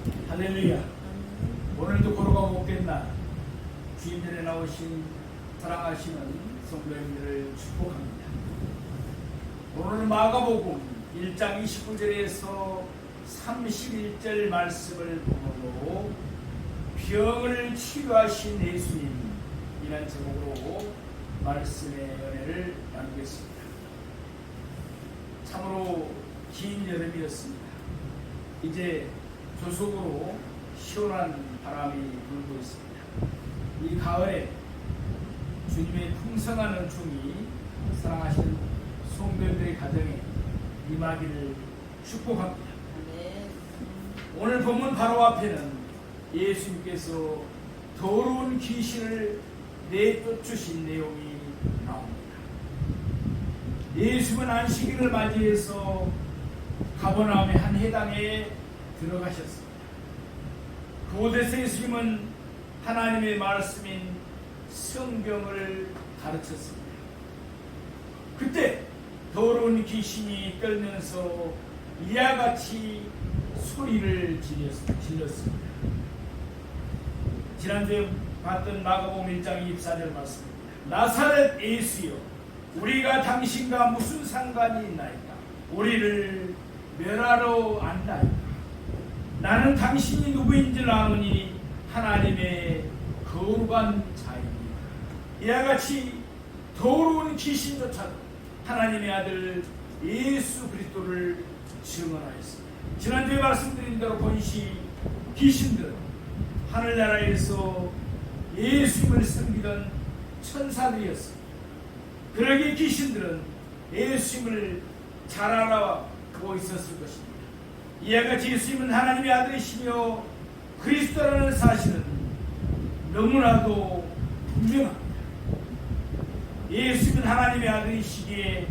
할렐루야. 오늘도 걸어가 못겠나 주인전에 나오신 사랑하시는 성도님들을 축복합니다. 오늘 마가복음 1장 29절에서 31절 말씀을 보고 병을 치유하신 예수님이라는 제목으로 말씀의 은혜를 나누겠습니다. 참으로 긴 여름이었습니다. 이제 조속으로 시원한 바람이 불고 있습니다. 이 가을에 주님의 풍성한 은총이 사랑하시는 성도들의 가정에 임하기를 축복합니다. 오늘 본문 바로 앞에는 예수님께서 더러운 귀신을 내쫓으신 내용이 나옵니다. 예수님은 안식일을 맞이해서 가버나움의 한 회당에 들어가셨습니다. 그곳에서 예수님은 하나님의 말씀인 성경을 가르쳤습니다. 그때 더러운 귀신이 떨면서 이와 같이 소리를 질렀습니다. 지난주에 봤던 마가복음 1장 24절 말씀입니다. 나사렛 예수여, 우리가 당신과 무슨 상관이 있나이까? 우리를 멸하러 왔나이까? 나는 당신이 누구인 줄 아노니 하나님의 거룩한 자입니다. 이와 같이 더러운 귀신조차도 하나님의 아들 예수 그리스도를 증언하였습니다. 지난주에 말씀드린 대로 본시 귀신들은 하늘나라에서 예수님을 섬기던 천사들이었습니다. 그러기에 귀신들은 예수님을 잘 알아보고 있었을 것입니다. 이와 같이 예수님은 하나님의 아들이시며 그리스도라는 사실은 너무나도 분명합니다. 예수님은 하나님의 아들이시기에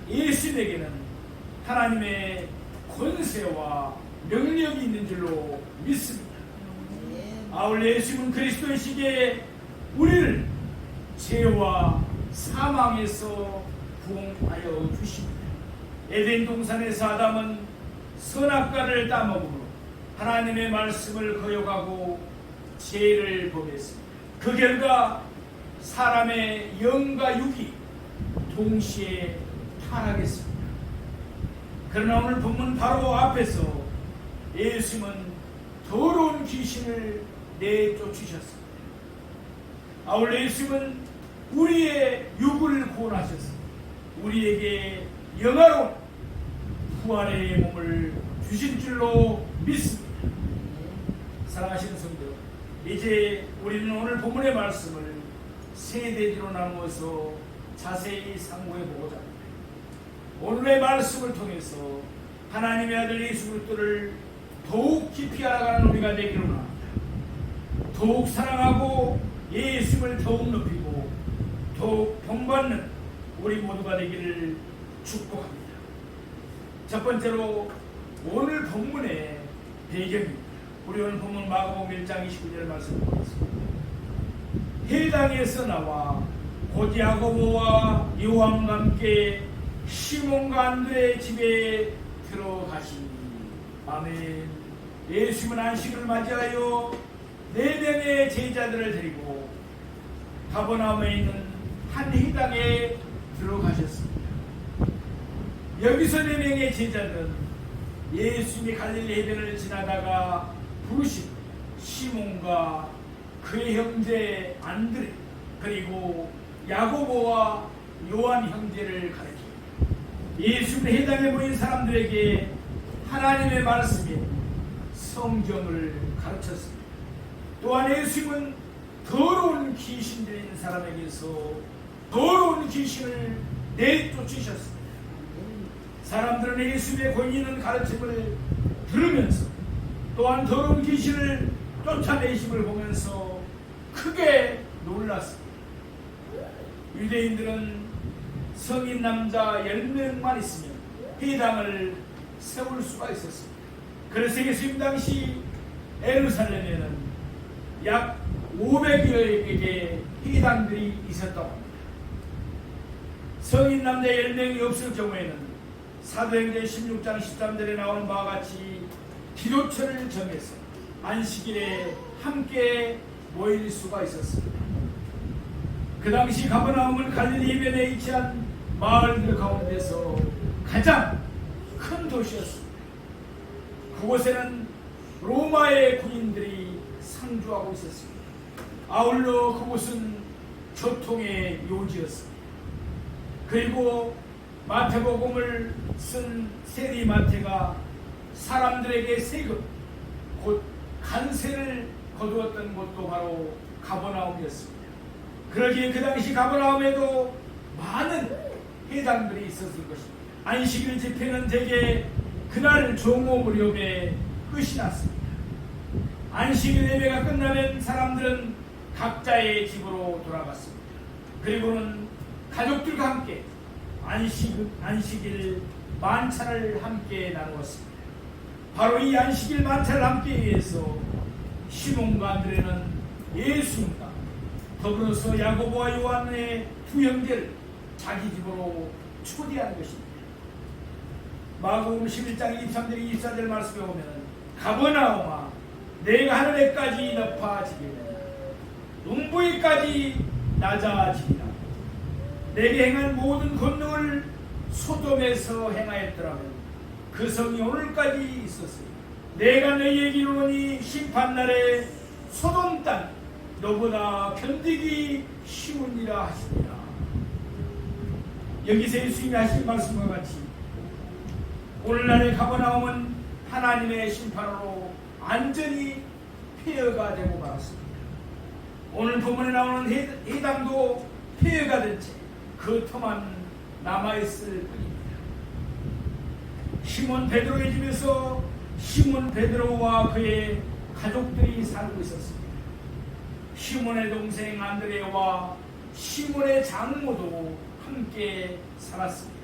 예수님에게는 하나님의 권세와 능력이 있는 줄로 믿습니다. 아울러 예수님은 그리스도이시기에 우리를 죄와 사망에서 구원하여 주십니다. 에덴 동산에서 아담은 선악과를 따먹음으로 하나님의 말씀을 거역하고 죄를 범했습니다. 그 결과 사람의 영과 육이 동시에 타락했습니다. 그러나 오늘 본문 바로 앞에서 예수님은 더러운 귀신을 내쫓으셨습니다. 아울러 예수님은 우리의 육을 구원하셨습니다. 우리에게 영화로운 부활의 몸을 주신 줄로 믿습니다. 사랑하시는 성도, 이제 우리는 오늘 본문의 말씀을 세 대지로 나누어서 자세히 상고해 보고자 합니다. 오늘의 말씀을 통해서 하나님의 아들 예수 그리스도를 더욱 깊이 알아가는 우리가 되기를 원합니다. 더욱 사랑하고 예수님을 더욱 높이고 더욱 본받는 우리 모두가 되기를 축복합니다. 첫 번째로 오늘 본문의 배경입니다. 우리 오늘 본문 마가복음 1장 29절 말씀을 보겠습니다. 회당에서 나와 곧 야고보와 요한과 함께 시몬과 안드레의 집에 들어가시니. 아멘. 예수님은 안식을 맞이하여 4명의 제자들을 데리고 가버나움에 있는 한 회당에 들어가셨습니다. 여기서 4명의 제자들은 예수님이 갈릴리 해변을 지나다가 부르신 시몬과 그의 형제 안드레 그리고 야고보와 요한 형제를 가르칩니다. 예수님은 해당에 모인 사람들에게 하나님의 말씀인 성경을 가르쳤습니다. 또한 예수님은 더러운 귀신 들린 사람에게서 더러운 귀신을 내쫓으셨습니다. 사람들은 예수님의 권위 있는 가르침을 들으면서 또한 더러운 귀신을 쫓아내심을 보면서 크게 놀랐습니다. 유대인들은 성인 남자 10명만 있으면 회당을 세울 수가 있었습니다. 그래서 예수님 당시 예루살렘에는 약 500여여 개의 회당들이 있었다고 합니다. 성인 남자 10명이 없을 경우에는 사도행전 16장 13절에 나오는 바와 같이 기도처를 정해서 안식일에 함께 모일 수가 있었습니다. 그 당시 가버나움은 갈릴리 해변에 위치한 마을들 가운데서 가장 큰 도시였습니다. 그곳에는 로마의 군인들이 상주하고 있었습니다. 아울러 그곳은 교통의 요지였습니다. 그리고 마태복음을 쓴 세리 마태가 사람들에게 세금, 곧 관세를 거두었던 곳도 바로 가버나움이었습니다. 그러기에 그 당시 가버나움에도 많은 회당들이 있었을 것입니다. 안식일 집회는 대개 그날 종오 무렵에 끝이 났습니다. 안식일 예배가 끝나면 사람들은 각자의 집으로 돌아갔습니다. 그리고는 가족들과 함께 안식일 만찬을 함께 나누었습니다. 바로 이 안식일 만찬을 함께 위해서 시몬과 안드레는 예수님과 더불어서 야고보와 요한의 두 형제를 자기 집으로 초대한 것입니다. 마가복음 11장 23절 24절 말씀에 보면 가버나움아 내가 하늘에까지 높아지리라 눈부이까지 낮아지리라 내게 행한 모든 권능을 소돔에서 행하였더라면 그 성이 오늘까지 있었으니 내가 너희에게 이르노니 심판날에 소돔 땅 너보다 견디기 쉬우니라 하시니라. 여기서 예수님이 하신 말씀과 같이 오늘날의 가버나움은 하나님의 심판으로 완전히 폐허가 되고 말았습니다. 오늘 본문에 나오는 회당도 폐허가 된 채 그 터만 남아있을 뿐입니다. 시몬 베드로의 집에서 시몬 베드로와 그의 가족들이 살고 있었습니다. 시몬의 동생 안드레와 시몬의 장모도 함께 살았습니다.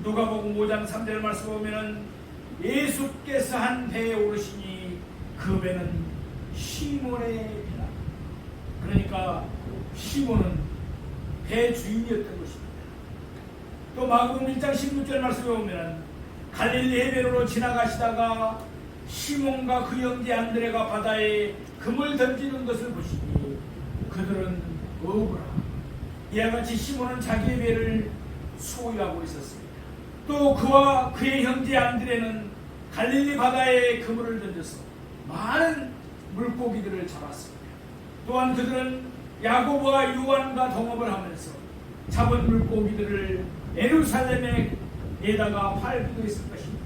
누가복음 5장 3절 말씀 보면은 예수께서 한 배에 오르시니 그 배는 시몬의 배라. 그러니까 시몬은 배 주인이었던 것입니다. 또 마가복음 1장 16절 말씀에 보면 갈릴리 해변으로 지나가시다가 시몬과 그 형제 안드레가 바다에 금을 던지는 것을 보시니 그들은 어부라. 이와 같이 시몬은 자기의 배를 소유하고 있었습니다. 또 그와 그의 형제 안드레는 갈릴리 바다에 그물을 던져서 많은 물고기들을 잡았습니다. 또한 그들은 야고보와 요한과 동업을 하면서 잡은 물고기들을 예루살렘에다가 팔기도 했을 것입니다.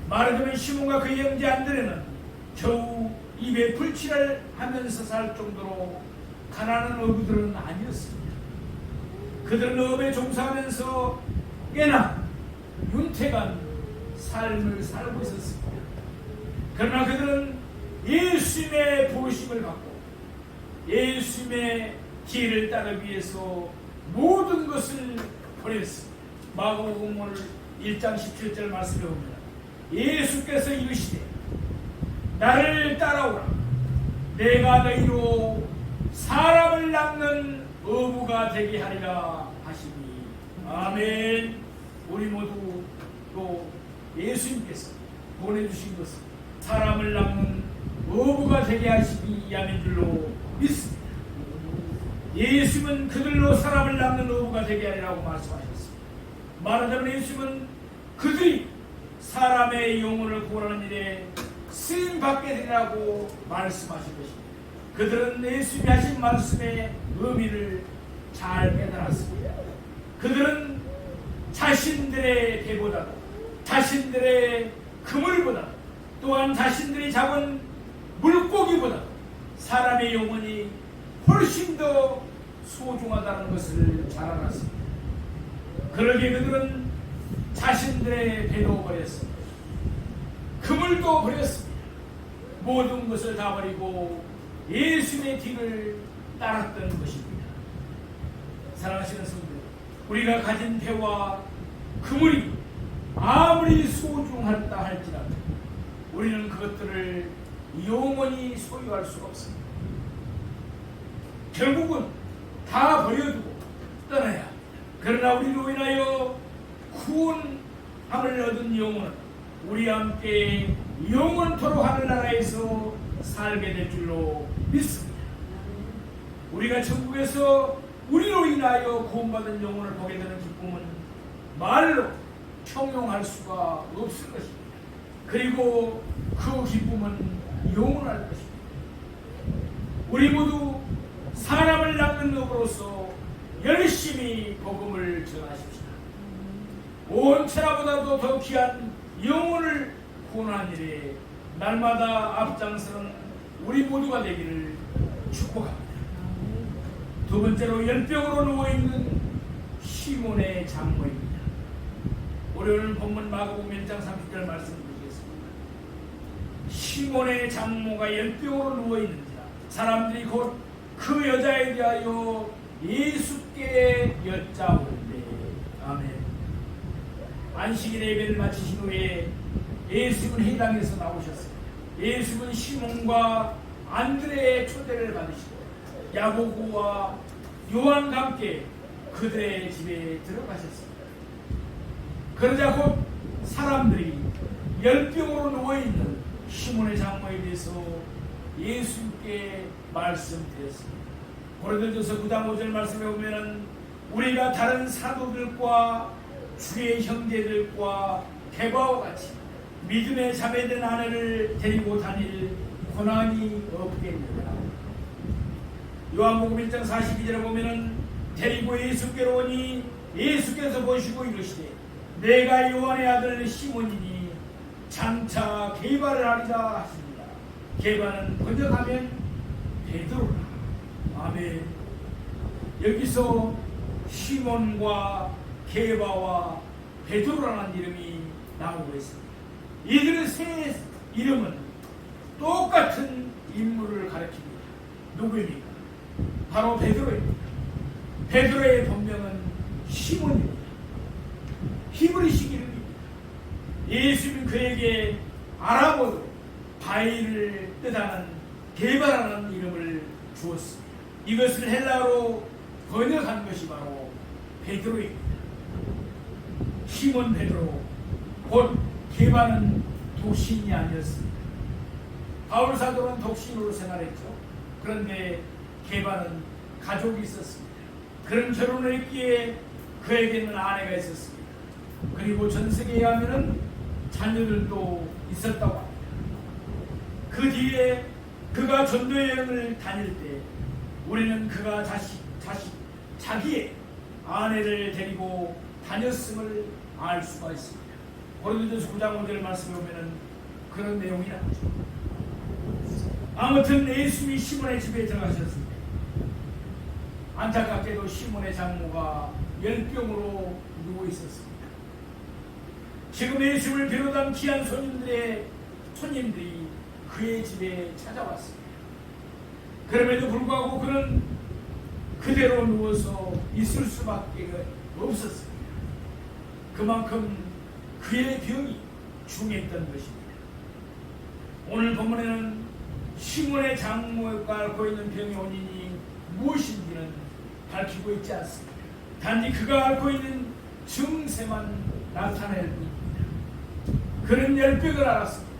말하자면 시몬과 그의 형제 안드레는 겨우 입에 풀칠을 하면서 살 정도로 가난한 어부들은 아니었습니다. 그들은 어업에 종사하면서 꽤나 윤택한 삶을 살고 있었습니다. 그러나 그들은 예수님의 부르심을 받고 예수님의 길을 따르기 위해서 모든 것을 버렸습니다. 마가복음 1장 17절 말씀에 보면 예수께서 이르시되 나를 따라오라 내가 너희로 사람을 낚는 어부가 되게 하리라 하시니 아멘. 우리 모두 또 예수님께서 보내주신 것은 사람을 낚는 어부가 되게 하시기 위함인 줄로 믿습니다. 예수님은 그들로 사람을 낚는 어부가 되게 하리라고 말씀하셨습니다. 말하자면 예수님은 그들이 사람의 영혼을 구원하는 일에 쓰임받게 되라고 말씀하신 것입니다. 그들은 예수님이 하신 말씀의 의미를 잘 깨달았습니다. 그들은 자신들의 배보다도 자신들의 그물보다도 또한 자신들이 잡은 물고기보다도 사람의 영혼이 훨씬 더 소중하다는 것을 잘 알았습니다. 그러기에 그들은 자신들의 배도 버렸습니다. 그물도 버렸습니다. 모든 것을 다 버리고 예수님의 뒤를 따랐던 것입니다. 사랑하시는 성도, 우리가 가진 배와 그물이 아무리 소중하다 할지라도 우리는 그것들을 영원히 소유할 수가 없습니다. 결국은 다 버려두고 떠나야 합니다. 그러나 우리로 인하여 구원함을 얻은 영혼은 우리와 함께 영원토록 하늘나라에서 살게 될 줄로 믿습니다. 우리가 천국에서 우리로 인하여 구원받은 영혼을 보게 되는 기쁨은 말로 형용할 수가 없을 것입니다. 그리고 그 기쁨은 영원할 것입니다. 우리 모두 사람을 낳는 업으로서 열심히 복음을 전하십시다. 온 천하보다도 더 귀한 영혼을 구원하는 일에 날마다 앞장서는 우리 모두가 되기를 축복합니다. 두 번째로 열병으로 누워있는 시몬의 장모입니다. 오늘 본문 마가복음 1장 30절 말씀 드리겠습니다. 시몬의 장모가 열병으로 누워있는지라 사람들이 곧 그 여자에 대하여 예수께 여짜오는데 아멘. 안식일 예배를 마치신 후에 예수는 회당에서 나오셨습니다. 예수는 시몬과 안드레의 초대를 받으시고 야고보와 요한과 함께 그들의 집에 들어가셨습니다. 그러자 곧 사람들이 열병으로 누워있는 시몬의 장모에 대해서 예수께 말씀드렸습니다. 고린도전서 9장 5절 말씀에 보면은 우리가 다른 사도들과 주의 형제들과 개바와 같이 믿음에 자매된 아내를 데리고 다닐 고난이 없겠느냐. 요한복음 1장 42절에 보면은 데리고 예수께로 오니 예수께서 보시고 이르시되 내가 요한의 아들 시몬이니 장차 게바를 하리라 하십니다. 게바는 번역하면 베드로라. 아멘. 여기서 시몬과 게바와 베드로라는 이름이 나오고 있습니다. 이들의 세 이름은 똑같은 인물을 가리킵니다. 누구입니까? 바로 베드로입니다. 베드로의 본명은 시몬입니다. 히브리식 이름입니다. 예수님은 그에게 아람어로 바위를 뜻하는 게바라는 이름을 주었습니다. 이것을 헬라어로 번역한 것이 바로 베드로입니다. 시몬 베드로, 곧 게바는 독신이 아니었습니다. 바울 사도는 독신으로 생활했죠. 그런데 게바는 가족이 있었습니다. 그런 결혼을 했기에 그에게는 아내가 있었습니다. 그리고 전세계에 하면은 자녀들도 있었다고 합니다. 그 뒤에 그가 전도 여행을 다닐 때 우리는 그가 자기의 아내를 데리고 다녔음을 알 수가 있습니다. 고린도전서 9장 5절 말씀에 보면은 그런 내용이 나오죠. 아무튼 예수님이 시몬의 집에 들어가셨습니다. 안타깝게도 시몬의 장모가 열병으로 누워 있었습니다. 지금 예수를 비롯한 귀한 손님들이 그의 집에 찾아왔습니다. 그럼에도 불구하고 그는 그대로 누워서 있을 수밖에 없었습니다. 그만큼 그의 병이 중했던 것입니다. 오늘 본문에는 시몬의 장모가 앓고 있는 병의 원인이 무엇인지는 밝히고 있지 않습니다. 단지 그가 앓고 있는 증세만 나타낼 뿐입니다. 그는 열병을 앓았습니다.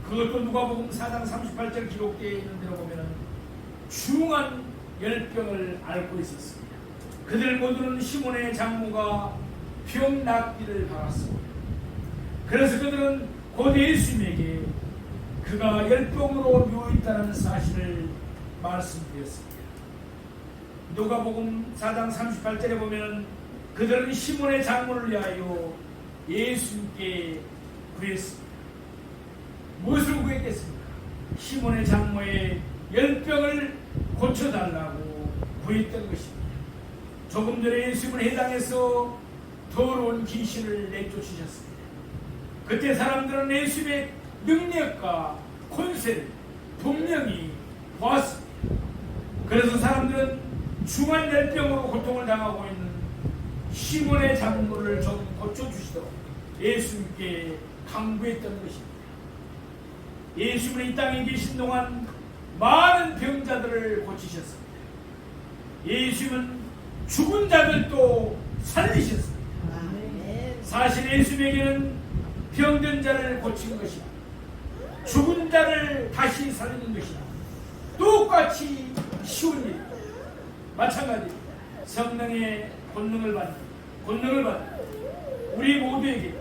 그것도 누가복음 4장 38절 기록되어 있는 대로 보면 중한 열병을 앓고 있었습니다. 그들 모두는 시몬의 장모가 병 낫기를 바랐습니다. 그래서 그들은 곧 예수님에게 그가 열병으로 누워있다는 사실을 말씀드렸습니다. 누가복음 4장 38절에 보면 그들은 시몬의 장모를 위하여 예수님께 구했습니다. 무엇을 구했겠습니까? 시몬의 장모의 열병을 고쳐달라고 구했던 것입니다. 조금 전에 예수님은 회당에서 더러운 귀신을 내쫓으셨습니다. 그때 사람들은 예수님의 능력과 권세를 분명히 보았습니다. 그래서 사람들은 중한 열병으로 고통을 당하고 있는 시몬의 장모를 좀 고쳐주시도록 예수님께 강구했던 것입니다. 예수님은 이 땅에 계신 동안 많은 병자들을 고치셨습니다. 예수님은 죽은 자들도 살리셨습니다. 사실 예수님에게는 병든 자를 고치는 것이나 죽은 자를 다시 살리는 것이나 똑같이 쉬운 일입니다. 마찬가지 성령의 권능을 받는 우리 모두에게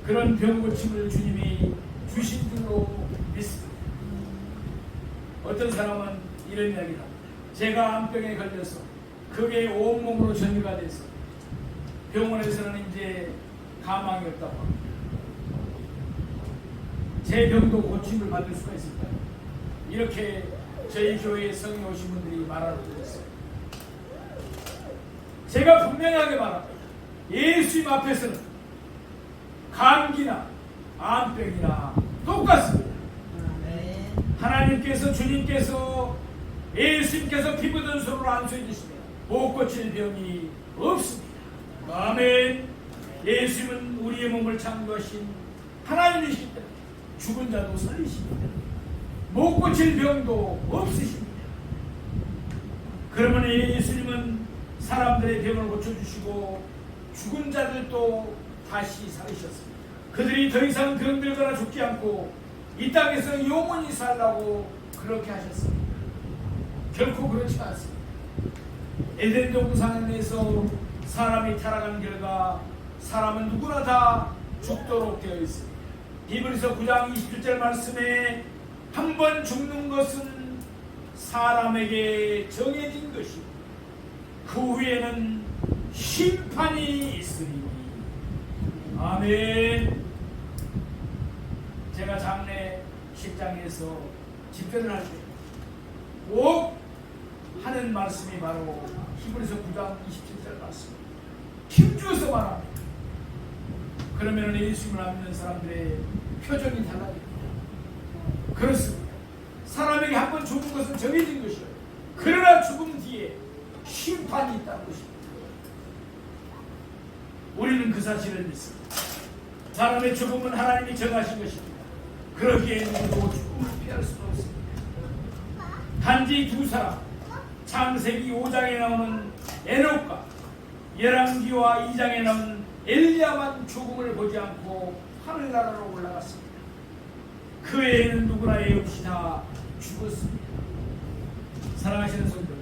그런 병 고침을 주님이 주신 줄로 믿습니다. 어떤 사람은 이런 이야기를 합니다. 제가 암병에 걸려서 그게 온몸으로 전이가 돼서 병원에서는 이제 가망이 없다고 합니다. 제 병도 고침을 받을 수가 있을까요? 이렇게 저희 교회에 성에 오신 분들이 말하고 있어요. 제가 분명하게 말합니다. 예수님 앞에서는 감기나 암병이나 똑같습니다. 하나님께서 주님께서 예수님께서 피 묻은 손으로 안수해 주시면 못 고칠 병이 없습니다. 아멘. 예수님은 우리의 몸을 창조하신 하나님이시기 때문에 죽은 자도 살리십니다. 못 고칠 병도 없으십니다. 그러면 예수님은 사람들의 병을 고쳐주시고 죽은 자들도 다시 살리셨습니다. 그들이 더 이상 병들거나 죽지 않고 이 땅에서 영원히 살라고 그렇게 하셨습니다. 결코 그렇지 않습니다. 에덴 동산에서 사람이 타락한 결과 사람은 누구나 다 죽도록 되어 있습니다. 히브리서 9장 27절 말씀에 한 번 죽는 것은 사람에게 정해진 것이고 그 후에는 심판이 있으니. 아멘. 제가 장례 식장에서 집회를 할 때 꼭 하는 말씀이 바로 히브리서 9장 27절 말씀입니다. 힘주어서 말합니다. 그러면 예수님을 안 믿는 사람들의 표정이 달라집니다. 그렇습니다. 사람에게 한 번 죽은 것은 정해진 것이에요. 그러나 죽음 뒤에 심판이 있다는 것입니다. 우리는 그 사실을 믿습니다. 사람의 죽음은 하나님이 정하신 것입니다. 그러기에 누구도 죽음을 피할 수는 없습니다. 단지 두 사람, 창세기 5장에 나오는 에녹과 열왕기와 2장에 나오는 엘리야만 죽음을 보지 않고 하늘나라로 올라갔습니다. 그 외에는 누구나 예 없이 다 죽었습니다. 사랑하시는 성도,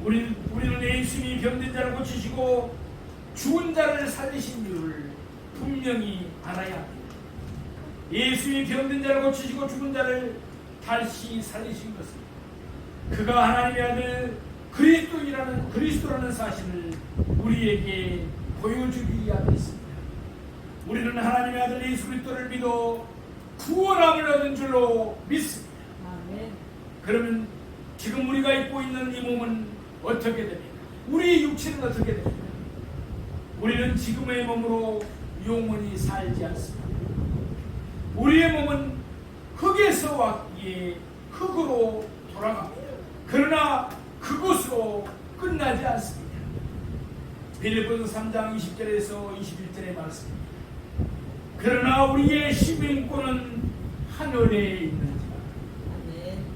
우리는 예수님이 병든 자를 고치시고 죽은 자를 살리신 이유를 분명히 알아야 합니다. 예수님이 병든 자를 고치시고 죽은 자를 다시 살리신 것은 그가 하나님의 아들 그리스도라는 사실을 우리에게 보여주기 위함이었습니다. 우리는 하나님의 아들 예수 그리스도를 믿어 구원함을 얻은 줄로 믿습니다. 아멘. 그러면 지금 우리가 입고 있는 이 몸은 어떻게 됩니까? 우리의 육체는 어떻게 됩니까? 우리는 지금의 몸으로 영원히 살지 않습니다. 우리의 몸은 흙에서 왔기에 흙으로 돌아갑니다. 그러나 그것으로 끝나지 않습니다. 빌립보서 3장 20절에서 21절의 말씀입니다. 그러나 우리의 시민권은 하늘에 있는지라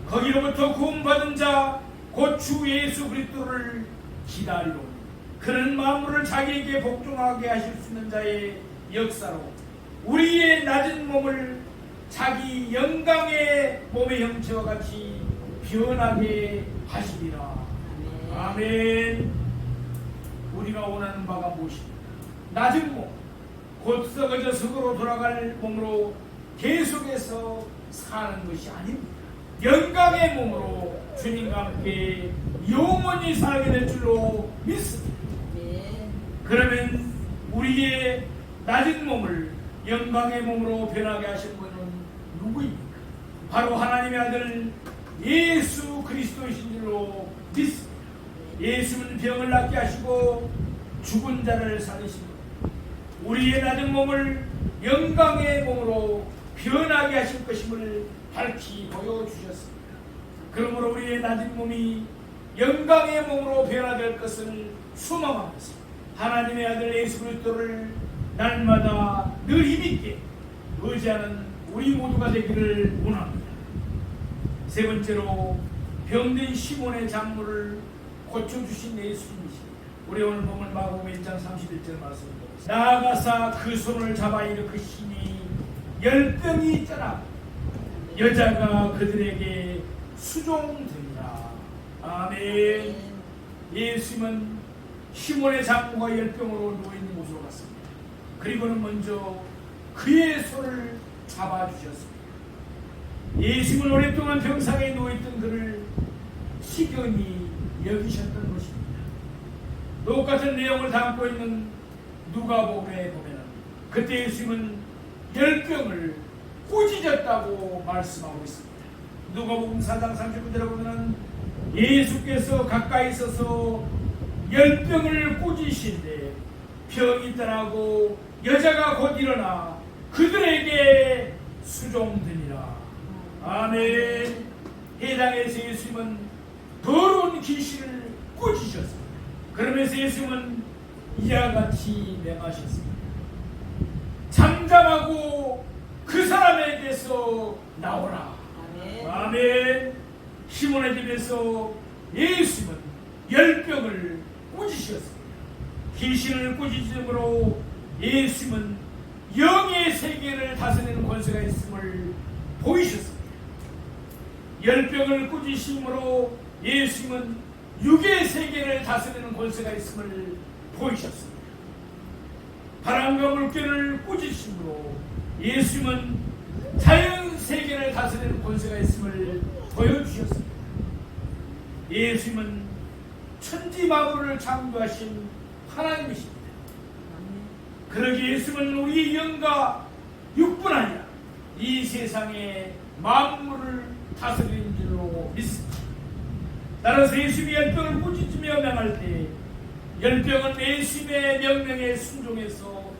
거기로부터 구원받은 자 곧 주 예수 그리스도를 기다리고 그는 만물을 자기에게 복종하게 하실 수 있는 자의 역사로 우리의 낮은 몸을 자기 영광의 몸의 형체와 같이 변하게 하시리라. 아멘. 우리가 원하는 바가 무엇입니까? 낮은 몸, 곧 썩어져 흙으로 돌아갈 몸으로 계속해서 사는 것이 아닙니다. 영광의 몸으로 주님과 함께 영원히 살게 될 줄로 믿습니다. 그러면 우리의 낮은 몸을 영광의 몸으로 변하게 하신 분은 누구입니까? 바로 하나님의 아들 예수 그리스도이신 줄로 믿습니다. 예수는 병을 낫게 하시고 죽은 자를 살리십니다. 우리의 낮은 몸을 영광의 몸으로 변하게 하실 것임을 밝히 보여주셨습니다. 그러므로 우리의 낮은 몸이 영광의 몸으로 변화될 것을 소망하면서 하나님의 아들 예수 그리스도를 날마다 늘 힘있게 의지하는 우리 모두가 되기를 원합니다. 세 번째로 병든 시몬의 장물을 고쳐주신 예수님이십니다. 우리 오늘 보면 마가복음 1장 31절 말씀입니다. 나아가사 그 손을 잡아 일으키시니 열병이 떠나 여자가 그들에게 수종되니라. 아멘. 예수님은 시몬의 장모가 열병으로 누워있는 곳으로 갔습니다. 그리고는 먼저 그의 손을 잡아주셨습니다. 예수님은 오랫동안 병상에 누워있던 그를 시견히 여기셨던 것입니다. 똑같은 내용을 담고 있는 누가복음에 보면 그때 예수님은 열병을 꾸짖었다고 말씀하고 있습니다. 누가복음 4장 39절에 보면 예수께서 가까이 있어서 열병을 꾸짖으신데 병이 떠나고 여자가 곧 일어나 그들에게 수종되니라. 아멘. 해당에서 예수님은 더러운 귀신을 꾸짖으셨습니다. 그러면서 예수님은 이와 같이 명하셨습니다. 잠잠하고 그 사람에게서 나오라. 아멘. 아멘. 시몬의 집에서 예수님은 열병을 꾸짖으셨습니다. 귀신을 꾸짖음으로 예수님은 영의 세계를 다스리는 권세가 있음을 보이셨습니다. 열병을 꾸짖음으로 예수님은 육의 세계를 다스리는 권세가 있음을 보이셨습니다. 바람과 물결을 꾸짖음으로 예수님은 자연 세계를 다스리는 권세가 있음을 보여주셨습니다. 예수님은 천지 만물을 창조하신 하나님이십니다. 그러기에 예수님은 우리의 영과 육뿐 아니라 이 세상의 만물을 다스리는 줄로 믿습니다. 따라서 예수님이 열병을 꾸짖으며 명할 때 열병은 예수님의 명령에 순종해서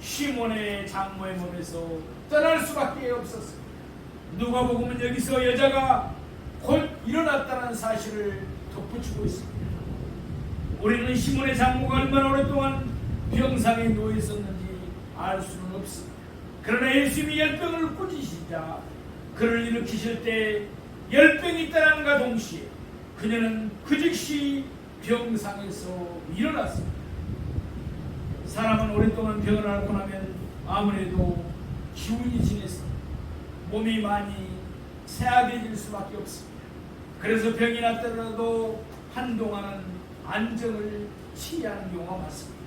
시몬의 장모의 몸에서 떠날 수밖에 없었습니다. 누가복음은 여기서 여자가 곧 일어났다는 사실을 덧붙이고 있습니다. 우리는 시몬의 장모가 얼마나 오랫동안 병상에 누워 있었는지 알 수는 없습니다. 그러나 예수님이 열병을 꾸짖으시자 그를 일으키실 때 열병이 떠남과 동시에 그녀는 그 즉시 병상에서 일어났습니다. 사람은 오랫동안 병을 앓고 나면 아무래도 기운이 지내서 몸이 많이 쇠약해질 수밖에 없습니다. 그래서 병이 났더라도 한동안은 안정을 취하는 경우가 많습니다.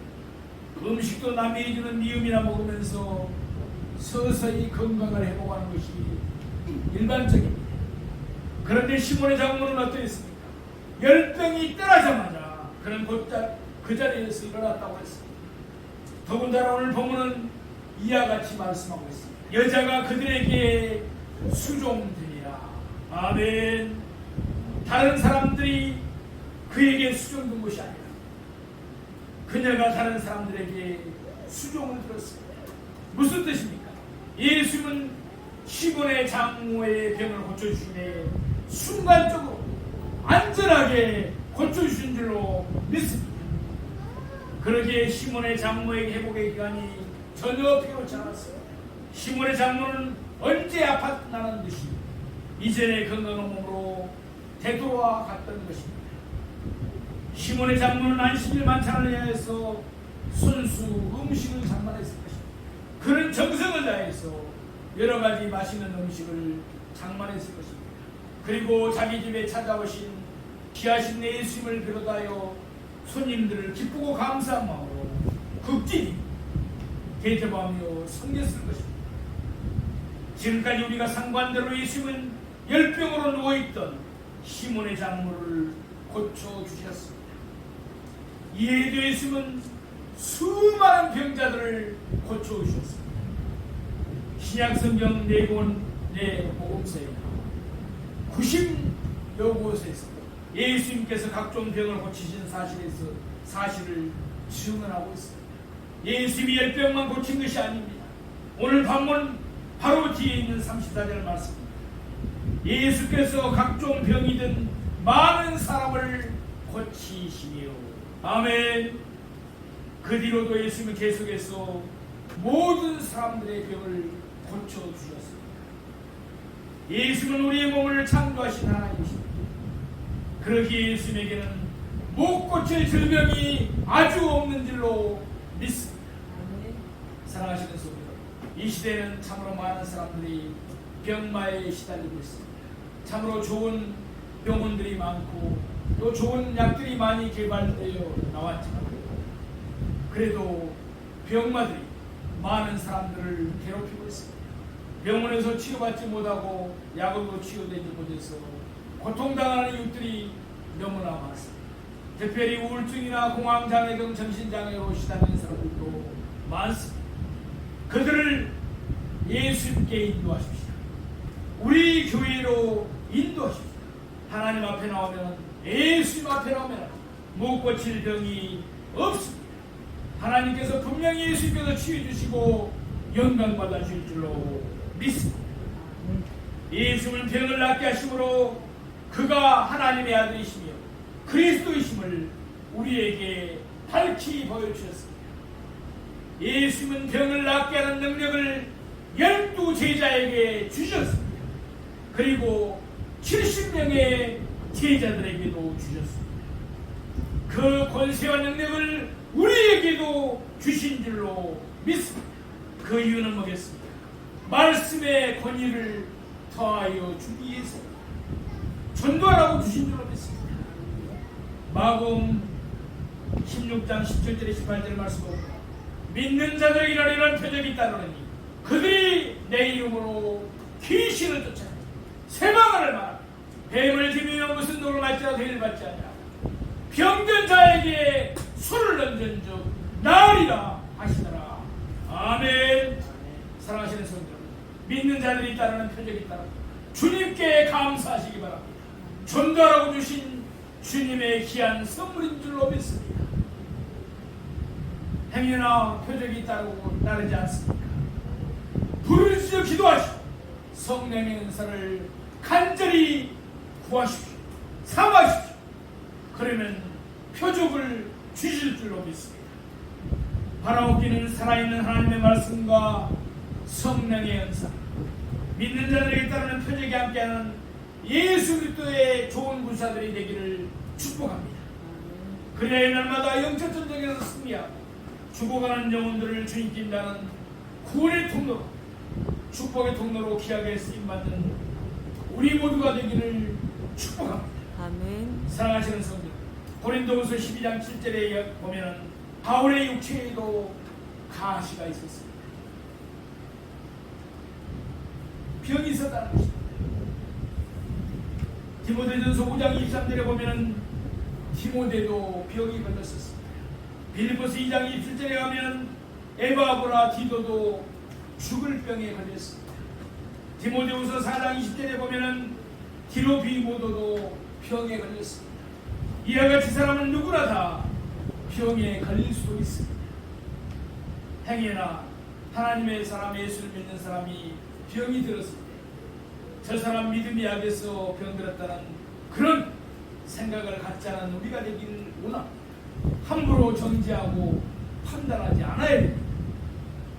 음식도 남이 해주는 미음이나 먹으면서 서서히 건강을 회복하는 것이 일반적입니다. 그런데 시몬의 장모는 어떠했습니까? 열병이 떠나자마자 그는 곧잘 그 자리에서 일어났다고 했습니다. 더군다나 오늘 본문은 이와 같이 말씀하고 있습니다. 여자가 그들에게 수종되니라. 아멘. 다른 사람들이 그에게 수종된 것이 아니라 그녀가 다른 사람들에게 수종을 들었습니다. 무슨 뜻입니까? 예수님은 시몬의 장모의 병을 고쳐주시네 순간적으로 안전하게 고쳐주신 줄로 믿습니다. 그러기에 시몬의 장모의 회복의 기간이 전혀 필요치 않았어요. 시몬의 장모는 언제 아팠나는 듯이 이전의 건강한 몸으로 되돌아 갔던 것입니다. 시몬의 장모는 안식일 만찬을 위해서 손수 음식을 장만했을 것입니다. 그는 정성을 다해서 여러 가지 맛있는 음식을 장만했을 것입니다. 그리고 자기 집에 찾아오신 귀하신 내 예수님을 비롯하여 손님들을 기쁘고 감사한 마음으로 극진히 대접하며 섬겼을 것입니다. 지금까지 우리가 상관대로 예수님은 열병으로 누워있던 시몬의 장모를 고쳐주셨습니다. 이에도 예수님은 수많은 병자들을 고쳐주셨습니다. 신약성경 네 복음서에 90여 곳에서 예수님께서 각종 병을 고치신 사실을 증언하고 있습니다. 예수님이 열병만 고친 것이 아닙니다. 오늘 본문 바로 뒤에 있는 34절 말씀입니다. 예수께서 각종 병이든 많은 사람을 고치시며 아멘. 그 뒤로도 예수님은 계속해서 모든 사람들의 병을 고쳐주셨습니다. 예수는 우리의 몸을 창조하신 하나님이십니다. 그러기에 예수님에게는 못 고칠 질병이 아주 없는 줄로 믿습니다. 사랑하시는 성도, 이 시대는 참으로 많은 사람들이 병마에 시달리고 있습니다. 참으로 좋은 병원들이 많고 또 좋은 약들이 많이 개발되어 나왔지만 그래도 병마들이 많은 사람들을 괴롭히고 있습니다. 병원에서 치료받지 못하고 약으로 치료되지 못해서 고통당하는 이웃들이 너무나 많습니다. 특별히 우울증이나 공황장애 등 정신장애로 시달리는 사람들도 많습니다. 그들을 예수님께 인도하십시오. 우리 교회로 인도하십시오. 하나님 앞에 나오면, 예수님 앞에 나오면 못 고칠 병이 없습니다. 하나님께서 분명히 예수님께서 치유해 주시고 영광 받아 주실 줄로 믿습니다. 예수님은 병을 낫게 하심으로 그가 하나님의 아들이시며 그리스도이심을 우리에게 밝히 보여주셨습니다. 예수님은 병을 낫게 하는 능력을 12 제자에게 주셨습니다. 그리고 70명의 제자들에게도 주셨습니다. 그 권세와 능력을 우리에게도 주신 줄로 믿습니다. 그 이유는 뭐겠습니까? 말씀의 권위를 더하여 주기 위해서 전도하라고 주신 줄로 믿습니다. 마가복음 16장 17절에 18절 말씀 보면 믿는 자들에게는 이런 표적이 있다노니 그들이 내 이름으로 귀신을 쫓아 세방을 말하고 뱀을 지니며 무슨 독을 맞지라 대를 받지 않냐 병든 자에게 술을 던진즉 나으리라 하시더라. 아멘. 사랑하시는 성도 여러분, 믿는 자들이 따르는 표적이 있다는 주님께 감사하시기 바랍니다. 전도하라고 주신 주님의 귀한 선물인 줄로 믿습니다. 행위나 표적이 따르지 않습니까? 부르짖어 기도하시고 성령의 은사를 간절히 구하십시오. 삼하십시오. 그러면 표적을 주실 줄로 믿습니다. 바라옵기는 살아있는 하나님의 말씀과 성령의 은사, 믿는 자들에게 따르는 표적이 함께하는 예수 그리스도의 좋은 군사들이 되기를 축복합니다. 그래야 날마다 영적 전쟁에서 승리하고 죽어가는 영혼들을 주님께 인도하는 구원의 통로로, 축복의 통로로 귀하게 쓰임받는 우리 모두가 되기를 축복합니다. 아멘. 사랑하시는 성도, 고린도후서 12장 7절에 보면 바울의 육체에도 가시가 있었습니다. 병이 있었다는 것입니다. 디모데전서 5장 23절에 보면 디모데도 병이 걸렸었습니다. 빌립보서 2장 27절에 가면 에바브라 디도도 죽을 병에 걸렸습니다. 디모데후서 4장 20절에 보면 디로비모도도 병에 걸렸습니다. 이와 같이 사람은 누구나 다 병에 걸릴 수도 있습니다. 행여나 하나님의 사람, 예수를 믿는 사람이 병이 들었을 때 저 사람 믿음이 약해서 병들었다는 그런 생각을 갖지 않은 우리가 되기를 원합니다. 함부로 정지하고 판단하지 않아야 됩니다.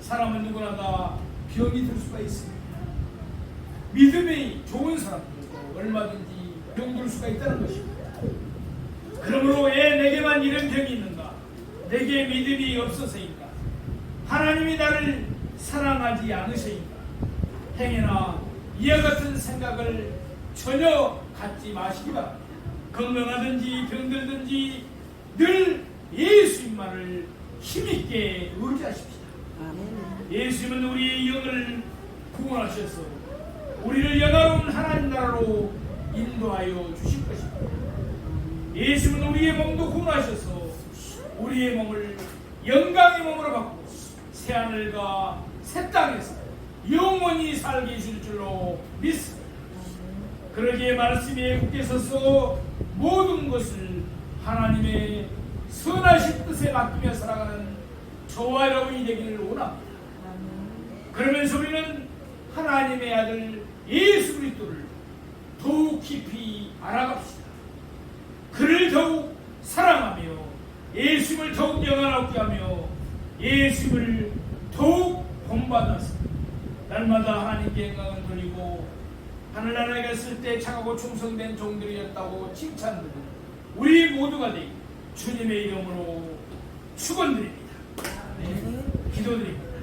사람은 누구나 다 병이 들 수가 있습니다. 믿음이 좋은 사람들도 얼마든지 병들 수가 있다는 것입니다. 그러므로 왜 내게만 이런 병이 있는가? 내게 믿음이 없어서인가? 하나님이 나를 사랑하지 않으셔인가? 행여나 이와 같은 생각을 전혀 갖지 마시기 바랍니다. 건강하든지 병들든지 늘 예수님만을 힘있게 의지하십시오. 예수님은 우리의 영을 구원하셔서 우리를 영화로운 하나님 나라로 인도하여 주실 것입니다. 예수님은 우리의 몸도 구원하셔서 우리의 몸을 영광의 몸으로 바꾸고 새하늘과 새 땅에서 영원히 살게 해줄 줄로 믿습니다. 그러기에 말씀에 굳게 서서 모든 것을 하나님의 선하신 뜻에 맡기며 살아가는 저와 여러분이 되기를 원합니다. 그러면서 우리는 하나님의 아들 예수 그리스도를 더욱 깊이 알아갑시다. 그를 더욱 사랑하며 예수님을 더욱 영원하게 하며 예수님을 더욱 본받아서 날마다 하나님께 영광을 돌리고 하늘나라에 갔을 때 착하고 충성된 종들이었다고 칭찬드리는 우리 모두가 되기 주님의 이름으로 축원드립니다. 기도드립니다.